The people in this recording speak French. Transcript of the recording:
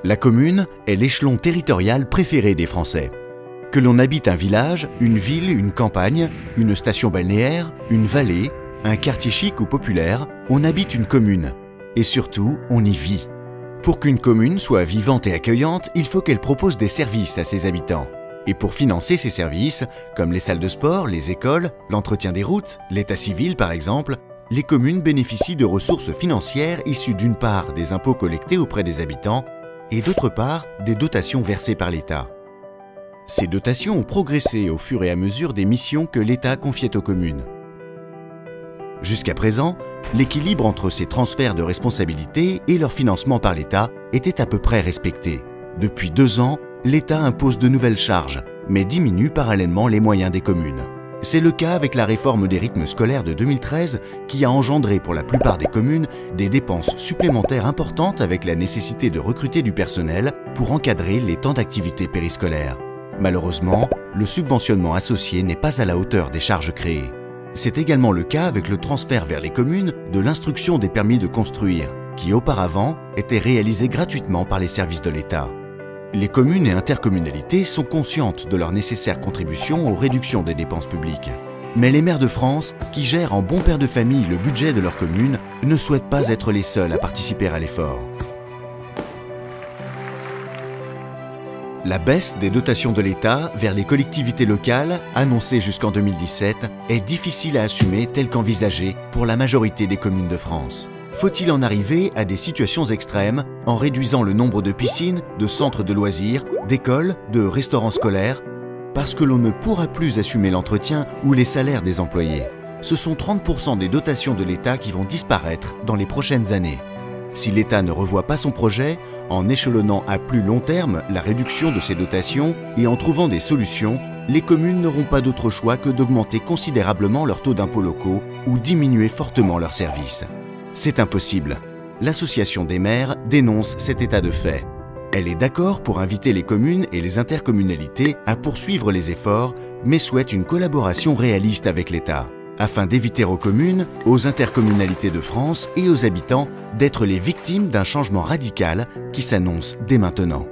La commune est l'échelon territorial préféré des Français. Que l'on habite un village, une ville, une campagne, une station balnéaire, une vallée, un quartier chic ou populaire, on habite une commune. Et surtout, on y vit. Pour qu'une commune soit vivante et accueillante, il faut qu'elle propose des services à ses habitants. Et pour financer ces services, comme les salles de sport, les écoles, l'entretien des routes, l'état civil par exemple, les communes bénéficient de ressources financières issues d'une part des impôts collectés auprès des habitants et d'autre part des dotations versées par l'État. Ces dotations ont progressé au fur et à mesure des missions que l'État confiait aux communes. Jusqu'à présent, l'équilibre entre ces transferts de responsabilités et leur financement par l'État était à peu près respecté. Depuis 2 ans, l'État impose de nouvelles charges, mais diminue parallèlement les moyens des communes. C'est le cas avec la réforme des rythmes scolaires de 2013 qui a engendré pour la plupart des communes des dépenses supplémentaires importantes avec la nécessité de recruter du personnel pour encadrer les temps d'activité périscolaire. Malheureusement, le subventionnement associé n'est pas à la hauteur des charges créées. C'est également le cas avec le transfert vers les communes de l'instruction des permis de construire, qui auparavant était réalisée gratuitement par les services de l'État. Les communes et intercommunalités sont conscientes de leur nécessaire contribution aux réductions des dépenses publiques. Mais les maires de France, qui gèrent en bon père de famille le budget de leur commune, ne souhaitent pas être les seuls à participer à l'effort. La baisse des dotations de l'État vers les collectivités locales, annoncée jusqu'en 2017, est difficile à assumer telle qu'envisagée pour la majorité des communes de France. Faut-il en arriver à des situations extrêmes en réduisant le nombre de piscines, de centres de loisirs, d'écoles, de restaurants scolaires? Parce que l'on ne pourra plus assumer l'entretien ou les salaires des employés. Ce sont 30% des dotations de l'État qui vont disparaître dans les prochaines années. Si l'État ne revoit pas son projet, en échelonnant à plus long terme la réduction de ces dotations et en trouvant des solutions, les communes n'auront pas d'autre choix que d'augmenter considérablement leurs taux d'impôts locaux ou diminuer fortement leurs services. C'est impossible. L'Association des maires dénonce cet état de fait. Elle est d'accord pour inviter les communes et les intercommunalités à poursuivre les efforts, mais souhaite une collaboration réaliste avec l'État, afin d'éviter aux communes, aux intercommunalités de France et aux habitants d'être les victimes d'un changement radical qui s'annonce dès maintenant.